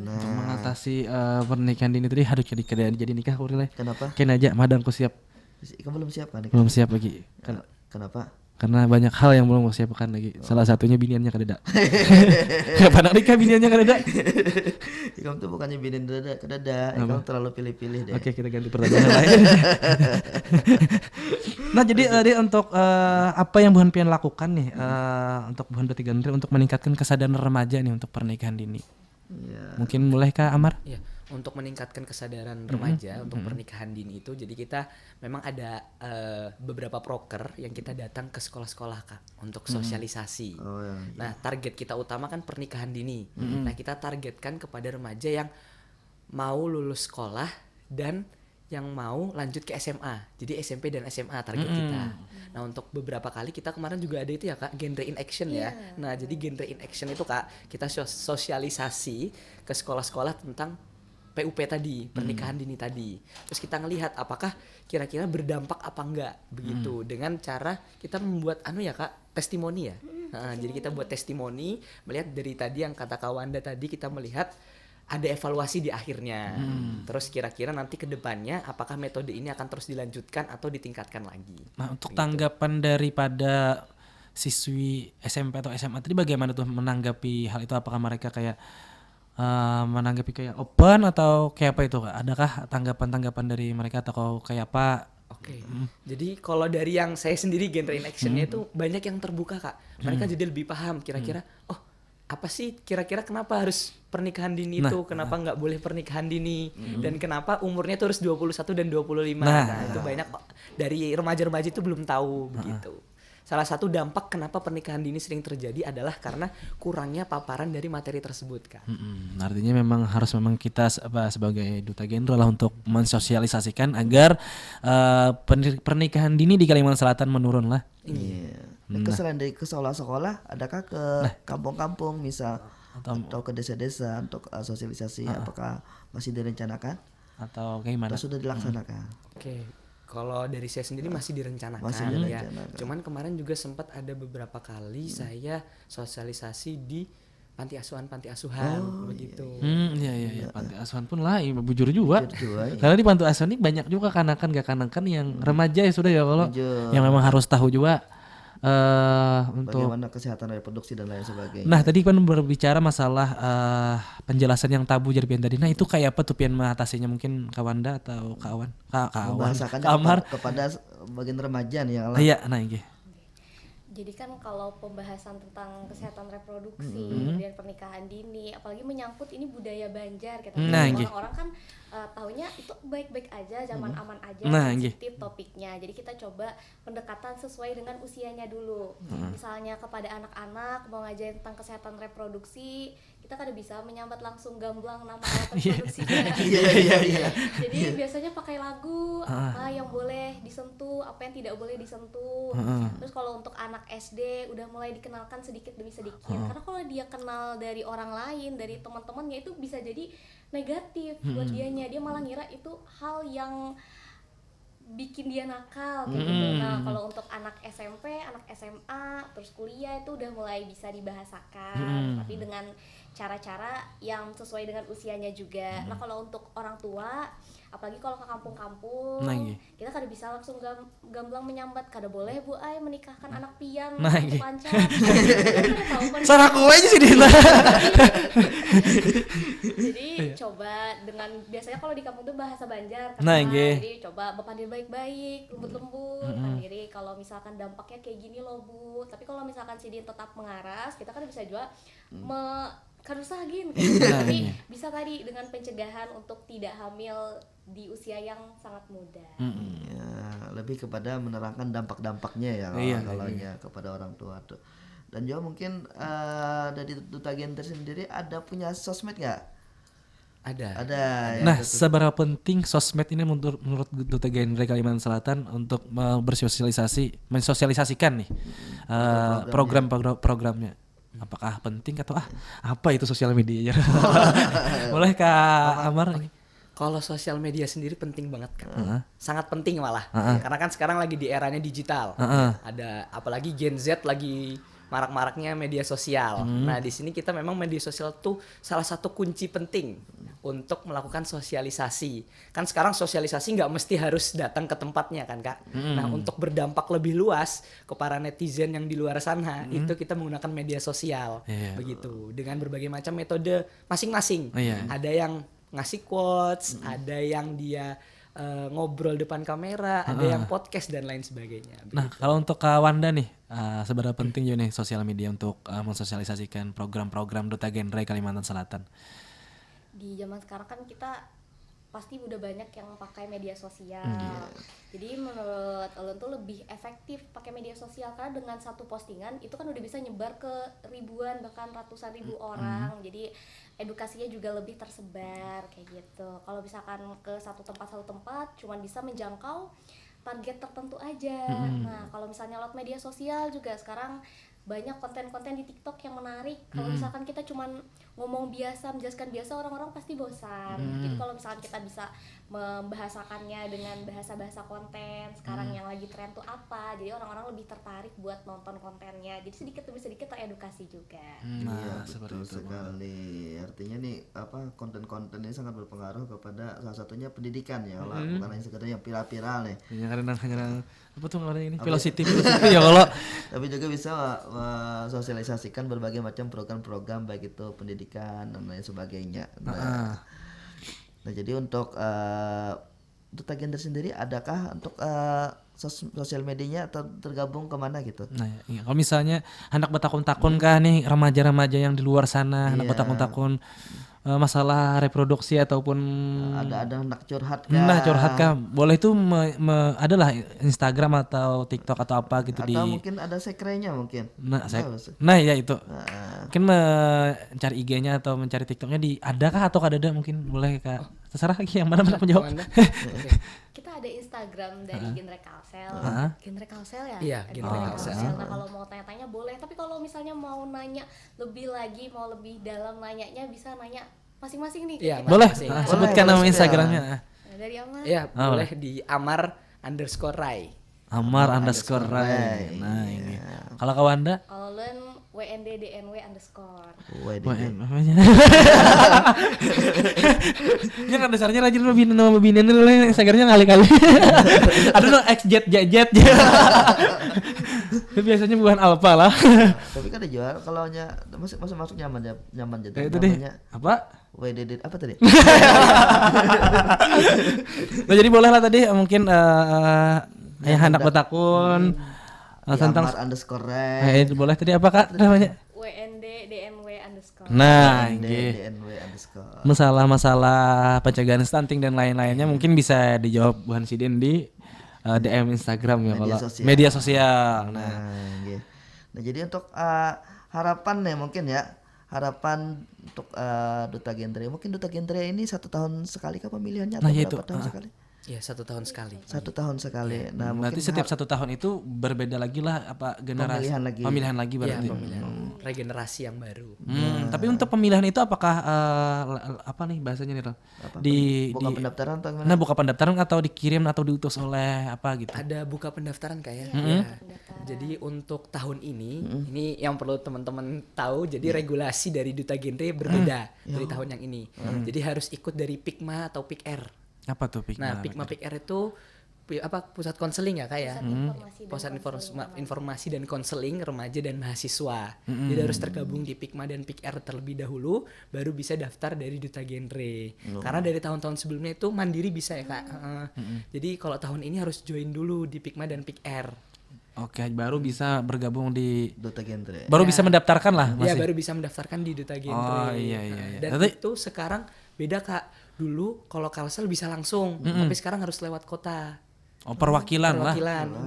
Nah, mengatasi pernikahan dini tadi harus jadi nikah kurang. Kenapa? Ken aja madangku siap. Kamu belum siap kan? Belum siap lagi. Kenapa? Karena banyak hal yang belum saya siapkan lagi. Salah satunya biniannya kadeda. Kapan nikah biniannya kadeda? Ikam tuh bukannya binin kedada, Ikam terlalu pilih-pilih deh. Oke, kita ganti pertanyaan lain. Nah, jadi tadi untuk apa yang Buhan Pian lakukan nih untuk Buhan Duta Genre untuk meningkatkan kesadaran remaja nih untuk pernikahan dini. Iya. Mungkin mulai Kak Amar? Ya, untuk meningkatkan kesadaran remaja untuk pernikahan dini itu, jadi kita memang ada beberapa proker yang kita datang ke sekolah-sekolah Kak untuk sosialisasi. Oh, ya. Nah, target kita utama kan pernikahan dini. Nah, kita targetkan kepada remaja yang mau lulus sekolah dan yang mau lanjut ke SMA. Jadi SMP dan SMA target kita. Nah, untuk beberapa kali kita kemarin juga ada itu ya Kak, Genre in Action ya. Nah, jadi Genre in Action itu Kak, kita sosialisasi ke sekolah-sekolah tentang PUP tadi, pernikahan dini tadi. Terus kita ngelihat apakah kira-kira berdampak apa enggak begitu, dengan cara kita membuat Kak, testimoni ya. Nah, jadi kita buat testimoni, melihat dari tadi yang kata Kak Wanda tadi, kita melihat ada evaluasi di akhirnya. Terus kira-kira nanti ke depannya apakah metode ini akan terus dilanjutkan atau ditingkatkan lagi. Nah, untuk tanggapan daripada siswi SMP atau SMA tadi bagaimana tuh menanggapi hal itu? Apakah mereka kayak menanggapi kayak open atau kayak apa itu Kak? Adakah tanggapan-tanggapan dari mereka atau kayak apa? Oke. Jadi kalau dari yang saya sendiri Genre in Action-nya itu banyak yang terbuka Kak. Mereka jadi lebih paham kira-kira apa sih kira-kira kenapa harus pernikahan dini itu, kenapa nggak boleh pernikahan dini, dan kenapa umurnya tuh harus 21 dan 25. Nah, itu banyak dari remaja-remaja itu belum tahu begitu. Salah satu dampak kenapa pernikahan dini sering terjadi adalah karena kurangnya paparan dari materi tersebut Kak. Artinya memang kita sebagai duta genre lah untuk mensosialisasikan agar pernikahan dini di Kalimantan Selatan menurun lah. Iya. Nah, selain dari ke sekolah-sekolah, adakah ke kampung-kampung misal atau ke desa-desa untuk sosialisasi? Apakah masih direncanakan Atau kayak gimana? atau sudah dilaksanakan? Oke. Kalau dari saya sendiri masih direncanakan, Masih direncanakan. ya. Cuman kemarin juga sempat ada beberapa kali saya sosialisasi di panti asuhan begitu. Iya. Panti asuhan pun lah, bujur juga. Iya. Karena di panti asuhan ini banyak juga kanakan yang remaja ya sudah ya kalau Remaja. yang memang harus tahu juga untuk. Bagaimana kesehatan reproduksi dan lain sebagainya. Nah tadi kan berbicara masalah penjelasan yang tabu jadi Pian tadi. Nah itu kayak apa tuh Pian mengatasinya, mungkin Kawanda atau Kawan? Membahasakannya Kamar. kepada bagian remaja nih yang Iya, nah ini. Jadi kan kalau pembahasan tentang kesehatan reproduksi dan pernikahan dini, apalagi menyangkut ini budaya Banjar, kita orang-orang kan taunya itu baik-baik aja, zaman aman aja, sensitif topiknya. Jadi kita coba pendekatan sesuai dengan usianya dulu. Misalnya kepada anak-anak mau ngajarin tentang kesehatan reproduksi, kita kan bisa menyambat langsung gamblang nama alat reproduksinya. Iya. Jadi biasanya pakai lagu, apa yang boleh disentuh, apa yang tidak boleh disentuh. Terus kalau untuk anak SD udah mulai dikenalkan sedikit demi sedikit. Karena kalau dia kenal dari orang lain, dari teman-temannya, itu bisa jadi negatif buat dianya. Dia malah ngira itu hal yang bikin dia nakal gitu. Nah, kalau untuk anak SMP, anak SMA, terus kuliah itu udah mulai bisa dibahasakan, tapi dengan cara-cara yang sesuai dengan usianya juga. Nah, kalau untuk orang tua, apalagi kalau ke kampung-kampung, kita kada bisa langsung gamblang menyambat, kada boleh Bu Ai menikahkan anak pian untuk lancar. Sarah kowe aja sih Dina. Jadi coba dengan, biasanya kalau di kampung tuh bahasa Banjar kan, jadi coba berpandir baik-baik, lembut-lembut, pandiri kalau misalkan dampaknya kayak gini loh Bu. Tapi kalau misalkan si Din tetap mengaras, kita kan bisa juga kan usah gini kan. Tapi bisa tadi dengan pencegahan untuk tidak hamil di usia yang sangat muda. Ya, lebih kepada menerangkan dampak-dampaknya ya kepada orang tua tuh. Dan juga mungkin dari Duta Genre sendiri ada punya sosmed nggak? Ada. Ya, nah, seberapa penting sosmed ini menurut Duta Genre Kalimantan Selatan untuk mensosialisasikan nih program-programnya? Apakah penting atau apa itu sosial media? Boleh Kak Amar? Kalau sosial media sendiri penting banget kan, sangat penting malah, karena kan sekarang lagi di eranya digital. Ada apalagi Gen Z lagi marak-maraknya media sosial. Nah, di sini kita memang media sosial tuh salah satu kunci penting untuk melakukan sosialisasi. Kan sekarang sosialisasi nggak mesti harus datang ke tempatnya kan, Kak. Nah, untuk berdampak lebih luas ke para netizen yang di luar sana, itu kita menggunakan media sosial. Begitu. Dengan berbagai macam metode masing-masing. Ada yang ngasih quotes, ada yang dia ngobrol depan kamera, ada yang podcast dan lain sebagainya. Nah, kalau untuk Kak Wanda nih, seberapa penting juga nih sosial media untuk mensosialisasikan program-program Duta Genre Kalimantan Selatan? Di zaman sekarang kan kita pasti udah banyak yang pakai media sosial. Jadi menurut Ulun tuh lebih efektif pakai media sosial karena dengan satu postingan itu kan udah bisa nyebar ke ribuan bahkan ratusan ribu orang. Jadi edukasinya juga lebih tersebar kayak gitu. Kalau misalkan ke satu tempat cuman bisa menjangkau target tertentu aja. Nah, kalau misalnya lewat media sosial juga sekarang banyak konten-konten di TikTok yang menarik. Kalau misalkan kita cuman ngomong biasa, menjelaskan biasa, orang-orang pasti bosan. Jadi kalau misalkan kita bisa membahasakannya dengan bahasa-bahasa konten sekarang yang lagi tren tuh apa, jadi orang-orang lebih tertarik buat nonton kontennya. Jadi sedikit demi sedikit teredukasi juga. Iya, betul sekali. Artinya nih konten-konten ini sangat berpengaruh kepada salah satunya pendidikan ya, bukan hanya sekedar yang viral-viral nih. Iya, karena hanya apa tuh namanya ini velocity ya kalau tapi juga bisa sosialisasikan berbagai macam program-program baik itu pendidikan dan lain sebagainya. Nah, jadi untuk Duta Genre sendiri adakah untuk sosial medianya atau tergabung kemana gitu? Nah, iya. Kalau misalnya anak betakun-takun kah nih remaja-remaja yang di luar sana, anak betakun-takun masalah reproduksi ataupun ada anak curhat kah? Nah, curhat kah? Boleh itu adalah Instagram atau TikTok atau apa gitu atau mungkin ada sekrenya mungkin. Nah, ya itu. Mungkin mencari IG-nya atau mencari TikTok-nya adakah atau ada mungkin boleh Kak. Terserah yang mana menjawab. Kita ada Instagram dari Genre Kalsel. Genre Kalsel ya? Iya, Genre Kalsel. Nah, kalau mau tanya-tanya boleh, tapi kalau misalnya mau nanya lebih lagi, mau lebih dalam nanyanya bisa nanya masing-masing nih. Iya, boleh. Sebutkan nama Instagramnya. Dari Amar? Iya, boleh di Amar_Rai. Amar_Rai. Nah, ini. Kalau Kak Wanda? Kalau Len WNDDNW_. Dia kan dasarnya rajin nama binian dulu Instagramnya kali-kali. Ada dong XZ. Biasanya bukan alpha lah. Tapi kan dijual kalau masuk nyaman jadi. Itu deh. Apa? WDD apa tadi? Nah, jadi boleh lah tadi mungkin hendak betakun tentang Amar_Rai. Boleh tadi apa Kak namanya? WNDDNW_. Nah, DNW_. Masalah pencegahan stunting dan lain-lainnya mungkin bisa dijawab Bu Hansidin di DM Instagram ya kalau media sosial. Nah, jadi untuk harapan nih mungkin ya. Harapan untuk Duta Genre. Mungkin Duta Genre ini 1 tahun sekali kah pemilihannya atau berapa tahun sekali? Iya, 1 tahun sekali. 1 tahun sekali. Nah, berarti setiap 1 tahun itu berbeda lagi lah apa generasi pemilihan lagi berarti. Ya, pemilihan regenerasi yang baru. Tapi untuk pemilihan itu apakah apa nih bahasanya nih buka pendaftaran atau gimana? Nah, buka pendaftaran atau dikirim atau diutus oleh apa gitu? Ada buka pendaftaran kayak ya. Jadi untuk tahun ini yang perlu teman-teman tahu, jadi regulasi dari Duta Genre berbeda dari tahun yang ini. Jadi harus ikut dari PIKMA atau PIKR. Apa tuh PIKMA? Nah, PIKMA PIKR itu pusat konseling ya Kak ya. Pusat informasi dan konseling remaja dan mahasiswa. Jadi harus tergabung di PIKMA dan PIKR terlebih dahulu baru bisa daftar dari Duta Genre. Karena dari tahun-tahun sebelumnya itu mandiri bisa ya Kak. Jadi kalau tahun ini harus join dulu di PIKMA dan PIKR. Oke, baru bisa bergabung di Duta Genre. Baru bisa mendaftarkan lah masih. Ya, baru bisa mendaftarkan di Duta Genre. Oh iya. Dan itu sekarang beda Kak. Dulu kalau Kalsel bisa langsung, tapi sekarang harus lewat kota. Oh, perwakilan lah.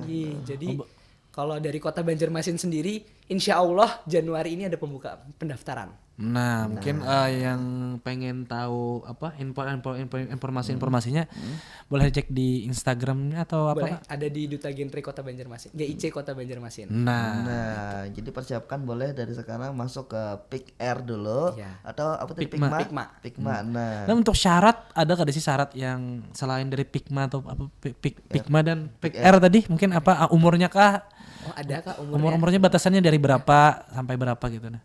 Iya. Jadi kalau dari Kota Banjarmasin sendiri, insya Allah Januari ini ada pembuka pendaftaran. Nah, mungkin yang pengen tahu apa informasinya boleh cek di Instagramnya atau boleh, apa? ada di Duta Genre Kota Banjarmasin, GIC Kota Banjarmasin. Nah, jadi persiapkan boleh dari sekarang masuk ke PIKR dulu atau apa tadi PIKMA. Nah, untuk syarat ada nggak sih syarat yang selain dari PIKMA atau apa PIKMA dan PIKR tadi mungkin apa umurnya kah? Oh, ada Kak umurnya? Umurnya batasannya dari berapa sampai berapa gitu nah.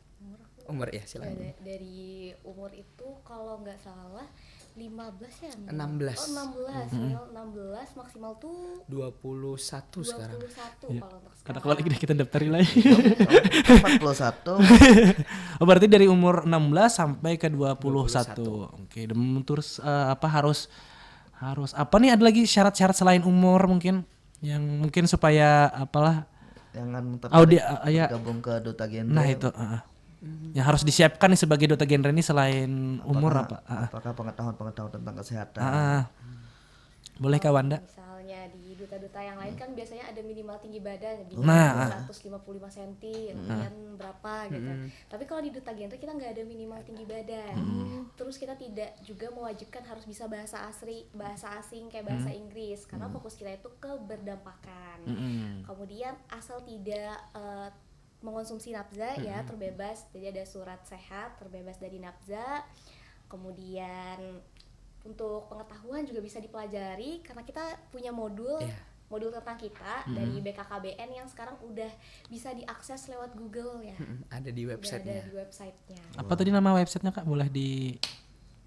Umur ya silakan. Dari umur itu kalau nggak salah 15 ya? 16. Oh 16, maksimal tuh 21 sekarang. 21 kalau untuk Karena sekarang. kembali kita daftarin lagi. 41. Oh berarti dari umur 16 sampai ke 21. Oke, dan terus apa harus apa nih, ada lagi syarat-syarat selain umur mungkin yang mungkin supaya apalah Jangan ya. gabung ke Duta Genre. Nah itu yang harus disiapkan nih sebagai duta genre ini selain umur apa? Apakah pengetahuan tentang kesehatan? Boleh Kak Wanda? Misalnya di duta-duta yang lain kan biasanya ada minimal tinggi badan, Nah. 155 cm, kemudian berapa gitu. Tapi kalau di duta genre kita nggak ada minimal tinggi badan. Terus kita tidak juga mewajibkan harus bisa bahasa asing kayak bahasa Inggris, karena fokus kita itu ke berdampakan. Kemudian asal tidak mengonsumsi nafza ya terbebas, jadi ada surat sehat terbebas dari nafza. Kemudian untuk pengetahuan juga bisa dipelajari karena kita punya modul tentang kita dari BKKBN yang sekarang udah bisa diakses lewat Google ya. Ada di websitenya. Ada di websitenya. Apa tadi nama websitenya Kak? Boleh di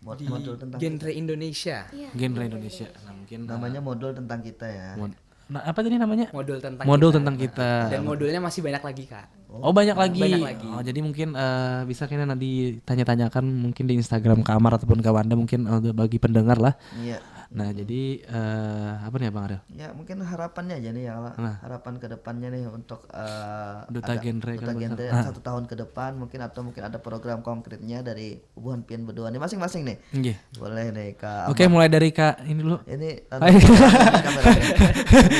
Modul tentang Genre Indonesia. Iya, Genre Indonesia. Nah, mungkin namanya modul tentang kita ya. Nah, apa tadi namanya? Modul tentang kita. Dan modulnya masih banyak lagi Kak. Oh banyak lagi. Banyak lagi. Oh jadi mungkin bisa kita nanti tanya-tanyakan mungkin di Instagram Kak Amar ataupun Kak Wanda mungkin bagi pendengar lah. Iya. Nah jadi apa nih Bang Ariel? Ya mungkin harapannya aja nih ya, harapan ke depannya nih untuk Duta Genre Duta kan Genre bersama. 1 tahun ke depan mungkin ada program konkretnya dari Hubungan Pian berdua nih masing-masing nih. Iya. Boleh nih Kak. Oke, mulai dari Kak ini dulu. Ini Hai.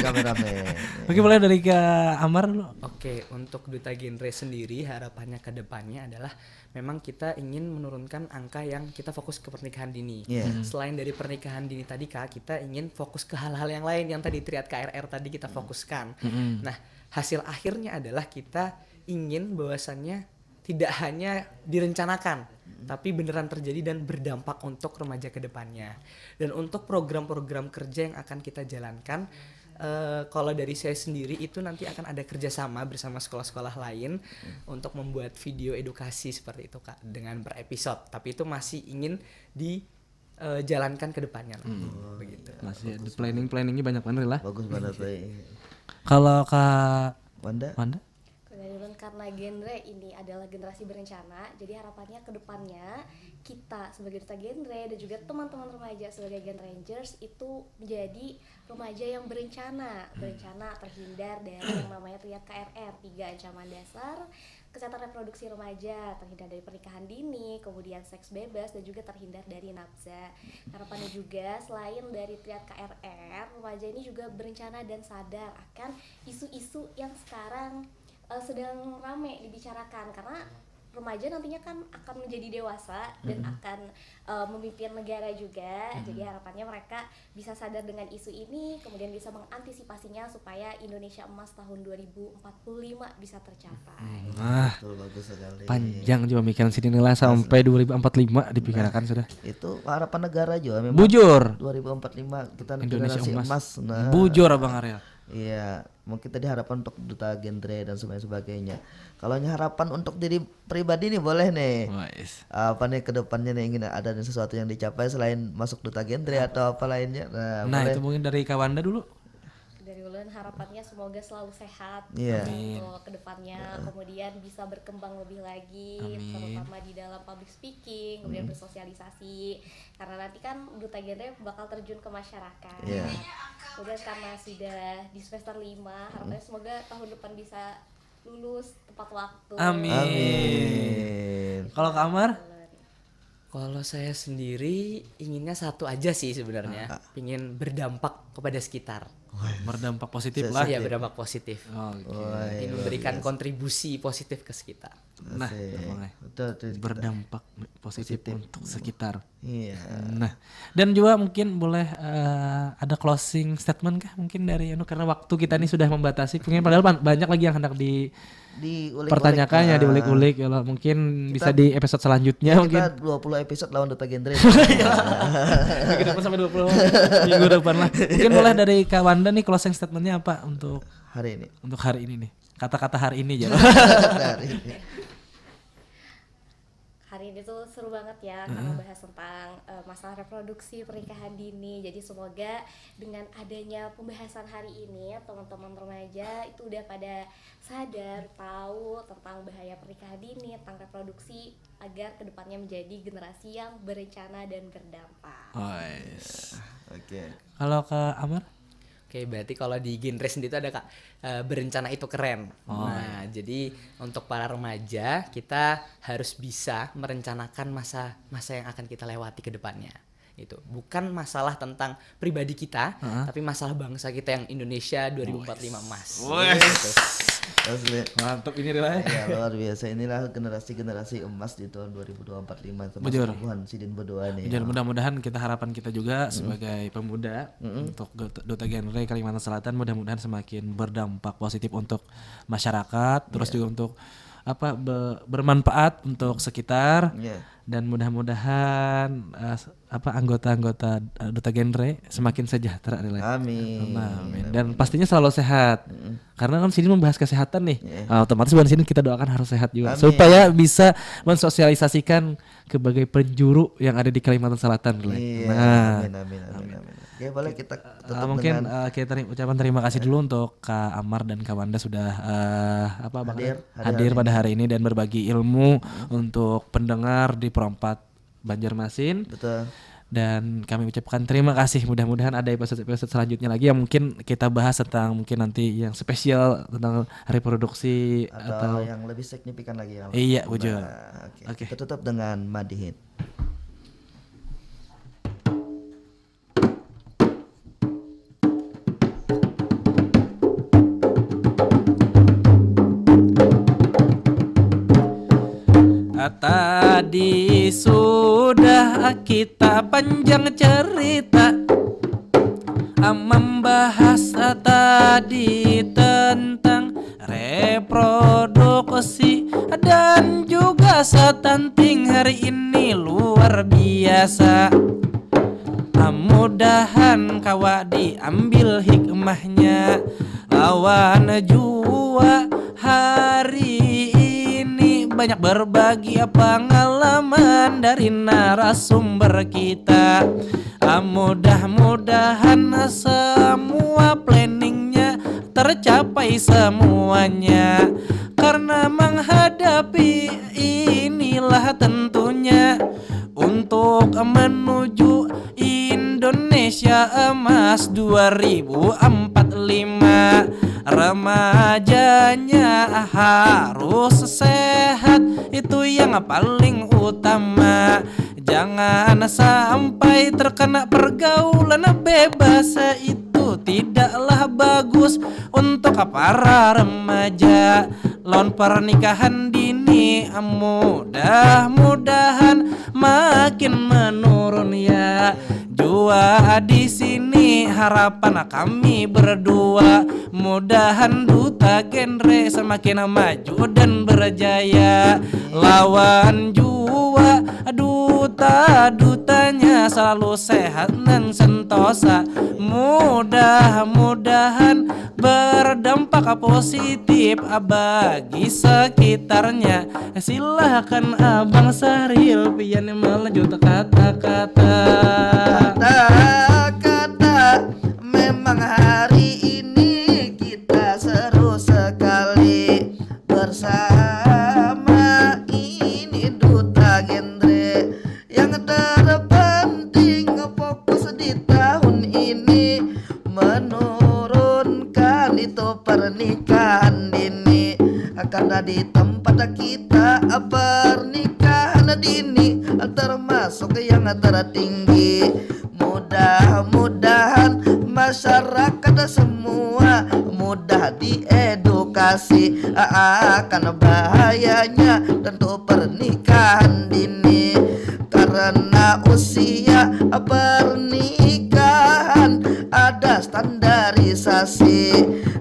kameramen. Oke, mulai dari Kak Amar dulu. Oke, untuk Duta Genre sendiri harapannya ke depannya adalah memang kita ingin menurunkan angka yang kita fokus ke pernikahan dini. Selain dari pernikahan dini tadi Kak, kita ingin fokus ke hal-hal yang lain yang tadi triad KRR tadi kita fokuskan. Nah, hasil akhirnya adalah kita ingin bahwasannya tidak hanya direncanakan, tapi beneran terjadi dan berdampak untuk remaja ke depannya. Dan untuk program-program kerja yang akan kita jalankan, kalau dari saya sendiri itu nanti akan ada kerjasama bersama sekolah-sekolah lain untuk membuat video edukasi seperti itu Kak, dengan per episode. Tapi itu masih ingin dijalankan ke depannya begitu. Masih ada planningnya banyak banget lah. Bagus banget tuh. Kalau Kak Wanda? Karena genre ini adalah generasi berencana, jadi harapannya ke depannya kita sebagai duta genre dan juga teman-teman remaja sebagai Gen Rangers itu menjadi remaja yang berencana terhindar dari yang namanya triad KRR, 3 ancaman dasar kesehatan reproduksi remaja, terhindar dari pernikahan dini, kemudian seks bebas, dan juga terhindar dari nafza. Harapannya juga selain dari triad KRR, remaja ini juga berencana dan sadar akan isu-isu yang sekarang sedang ramai dibicarakan, karena remaja nantinya kan akan menjadi dewasa dan akan memimpin negara juga. Jadi harapannya mereka bisa sadar dengan isu ini, kemudian bisa mengantisipasinya supaya Indonesia Emas tahun 2045 bisa tercapai. Betul, bagus sekali. Panjang juga mikiran sini lah sampai 2045 dipikirkan sudah. Itu harapan negara juga memang. Bujur. 2045 kita Indonesia generasi emas. emas. Nah, Bujur Abang Ariel. iya, mungkin tadi harapan untuk Duta Genre dan sebagainya. Kalau harapan untuk diri pribadi nih boleh nih. Apa nih kedepannya nih, ingin ada sesuatu yang dicapai selain masuk Duta Genre atau apa lainnya? Nah boleh. Itu mungkin dari Kak Wanda dulu. Dari Ulen harapannya semoga selalu sehat untuk kedepannya, kemudian bisa berkembang lebih lagi, terutama di dalam public speaking, kemudian bersosialisasi, karena nanti kan Duta Genre bakal terjun ke masyarakat. Kemudian karena sudah di semester 5, harapannya semoga tahun depan bisa lulus tepat waktu. Amin. Kalau Kak Amar? Kalau saya sendiri inginnya satu aja sih sebenarnya, ingin berdampak kepada sekitar. Berdampak positif lah. Iya, berdampak positif. Ingin memberikan kontribusi positif ke sekitar. Nah, betul, berdampak positif untuk sekitar. Iya. Nah, dan juga mungkin boleh ada closing statement kah mungkin dari Anu, karena waktu kita ini sudah membatasi. Mungkin padahal banyak lagi yang hendak dipertanyakan ya, diulik-ulik ya, mungkin bisa di episode selanjutnya mungkin. Kita 20 episode lawan Duta Genre. Mungkin depan sampai 20 minggu depan lah. Mungkin boleh dari Kak Wanda nih closing statementnya apa untuk hari ini? Untuk hari ini nih. kata-kata hari ini ya. Hari ini tuh seru banget ya karena bahas tentang masalah reproduksi pernikahan dini. Jadi semoga dengan adanya pembahasan hari ini teman-teman remaja itu udah pada sadar, tahu tentang bahaya pernikahan dini, tentang reproduksi agar kedepannya menjadi generasi yang berencana dan berdampak. Oke. Kalau ke Amar? Oke, berarti kalau di genre sendiri itu ada Kak, berencana itu keren. Nah, jadi untuk para remaja kita harus bisa merencanakan masa yang akan kita lewati ke depannya. Itu bukan masalah tentang pribadi kita, tapi masalah bangsa kita yang Indonesia 2045 emas. Gitu. Mantap ini Rilai. Ya luar biasa, inilah generasi emas di tahun 2045 termasuk Tuhan Sidin berdoa nih. Mudah-mudahan harapan kita juga sebagai pemuda untuk Duta Genre Kalimantan Selatan mudah-mudahan semakin berdampak positif untuk masyarakat, terus juga untuk bermanfaat untuk sekitar. Dan mudah-mudahan anggota-anggota Duta Genre semakin sejahtera. Amin. Dan pastinya selalu sehat. Karena kan sini membahas kesehatan nih. Otomatis bukan sini kita doakan harus sehat juga. Amin. Supaya bisa mensosialisasikan ke berbagai penjuru yang ada di Kalimantan Selatan. Amin. Ya boleh kita tutup mungkin dengan kita ucapan terima kasih dulu untuk Kak Amar dan Kak Wanda sudah hadir pada hari ini dan berbagi ilmu untuk pendengar di Perompat Banjarmasin. Betul. Dan kami ucapkan terima kasih. Mudah-mudahan ada episode selanjutnya lagi yang mungkin kita bahas tentang mungkin nanti yang spesial tentang reproduksi atau yang lebih signifikan lagi ya. Iya, wujud. Oke. Kita tutup dengan Madihin. Tadi sudah kita panjang cerita membahas tadi tentang reproduksi dan juga stunting. Hari ini luar biasa. Mudahan kawa diambil hikmahnya, lawan jua hari ini banyak berbagi pengalaman dari narasumber kita. Mudah-mudahan semua planningnya tercapai semuanya, karena menghadapi inilah tentunya untuk menuju Indonesia Emas 2045. Remajanya harus sehat, itu yang paling utama. Jangan sampai terkena pergaulan bebas, itu tidaklah bagus untuk para remaja. Lawan pernikahan dini mudah-mudahan makin menurun ya. Jua di sini harapan kami berdua, mudahan Duta Genre semakin maju dan berjaya. Lawan jua duta-dutanya selalu sehat dan sentosa. Mudah-mudahan berdampak positif bagi sekitarnya. Silahkan Abang Saril pian melanjut kata-kata. Kata-kata memang hari ini kita seru sekali bersama ini Duta Genre. Yang terpenting fokus di tahun ini menurunkan itu pernikahan dini, karena di tempat kita pernikahan dini termasuk yang tertinggi. Mudah-mudahan masyarakat semua mudah diedukasi akan bahayanya tentu pernikahan dini, karena usia pernikahan ada standarisasi.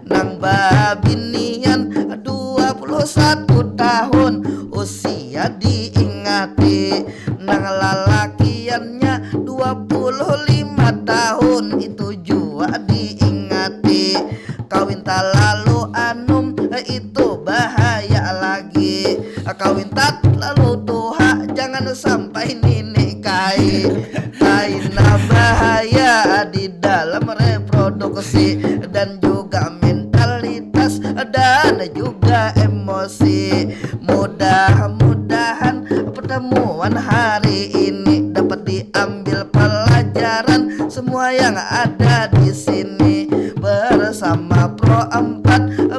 Nang babinian 21 tahun usia diingati, nang lalakiannya 25 tahun itu juga diingati. Kawin tak lalu itu bahaya lagi. Kawin tak lalu tuha, jangan sampai nikahi. Karena bahaya di dalam reproduksi dan juga mentalitas dan juga emosi. Mudah-mudahan pertemuan hari ini dapat diambil pelajaran semua yang ada di sini bersama Pro 4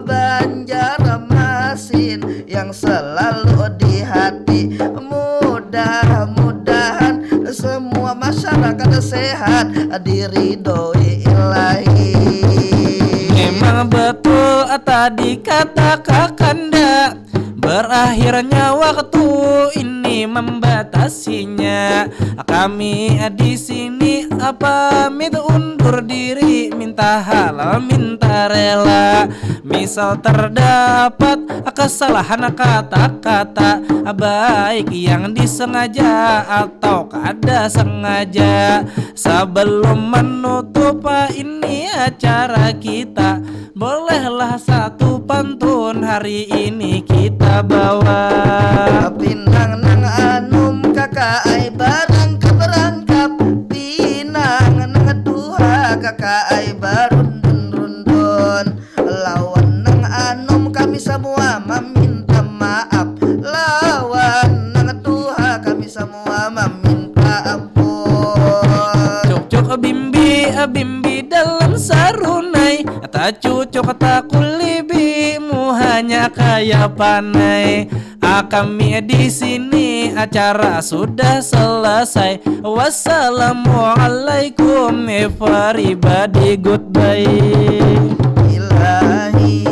Banjarmasin yang selalu di hati. Mudah-mudahan semua masyarakat sehat diridhoi ilahi. Memang betul tadi kata Kakanda, berakhirnya waktu ini membatasinya. Kami di sini pamit undur diri, minta halal minta rela. Misal terdapat kesalahan kata-kata baik yang disengaja atau kada sengaja, sebelum menutup ini acara kita, bolehlah satu pantun hari ini kita bawa. Pinang nang anum kakak ai berangkap pinang nang tuha kakak ai barundun lawan nang anum kami semua meminta maaf. Lawan nang tuha kami semua meminta ampun. Cocok bimbi bimbi dalam sarunai, tak cocok tak kulibimu hanya kayak panai. Kami di sini acara sudah selesai. Wassalamualaikum everybody, goodbye. Ilahi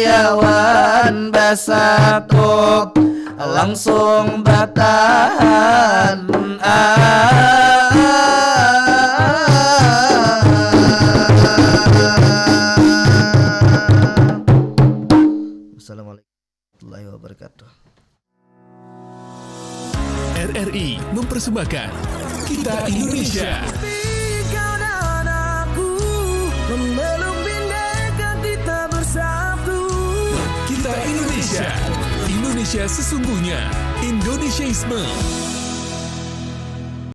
awan basatok langsung batahan. Wassalamualaikum warahmatullahi wabarakatuh. RRI mempersembahkan Kita Indonesia. Kau dan aku memeluk bineka kita bersatu. Kita Indonesia. Indonesia sesungguhnya. Indonesiaisme.